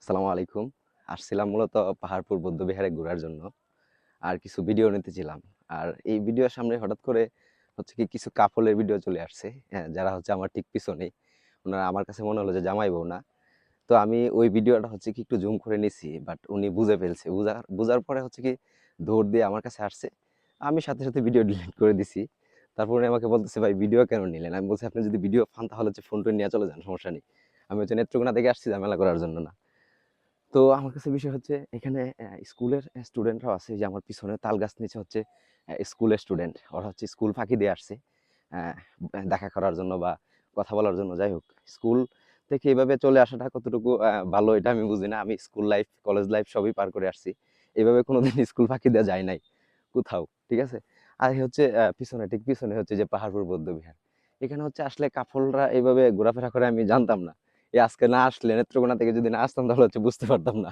আসসালামু আলাইকুম। আসছিলাম মূলত পাহাড়পুর বৌদ্ধবিহারে ঘোরার জন্য। আর কিছু ভিডিও নিতেছিলাম। আর এই ভিডিওর সামনে হঠাৎ করে হচ্ছে কি কিছু কাপলের ভিডিও চলে আসছে। হ্যাঁ, যারা হচ্ছে আমার ঠিক পিছনেই। উনারা আমার কাছে মনে হলো যে জামাই বউ না। তো আমি ওই ভিডিওটা হচ্ছে কি একটু জুম করে নিছি। বাট উনি বুঝে ফেলছে। বুঝার পরে হচ্ছে কি দৌড় দিয়ে আমার কাছে আসছে। আমি সাথে, সাথে ভিডিও ডিলিট করে দিছি। তারপর উনি আমাকে বলতেছে, "ভাই ভিডিও কেন নিলেন?" আমি বলছি, "আপনি যদি ভিডিও পান তাহলে হচ্ছে ফোন-টোন নিয়ে চলে যান, সমস্যা নেই। আমি হচ্ছে নেত্রকোনা থেকে আসছি ঝামেলা করার জন্য না।" তো আমার কাছে বিষয় হচ্ছে এখানে স্কুলের স্টুডেন্টরাও আছে যে আমার পিছনে তাল গাছ নিচে হচ্ছে স্কুলের স্টুডেন্ট ওরা হচ্ছে স্কুল ফাঁকি দিয়ে আসছে আহ, দেখা করার জন্য বা কথা বলার জন্য। যাই হোক, স্কুল থেকে এভাবে চলে আসাটা কতটুকু ভালো এটা আমি বুঝি না। আমি স্কুল লাইফ কলেজ লাইফ সবই পার করে আসছি, এভাবে কোনোদিন স্কুল ফাঁকি দেওয়া যায় নাই কোথাও, ঠিক আছে। আর হচ্ছে পিছনে ঠিক পিছনে হচ্ছে যে পাহাড়পুর বৌদ্ধ বিহার। এখানে হচ্ছে আসলে কাপলরা এইভাবে ঘোরাফেরা করে আমি জানতাম না। এই আজকে না আসলে নেত্রকোনা থেকে যদি না আসতাম তাহলে হচ্ছে বুঝতে পারতাম না।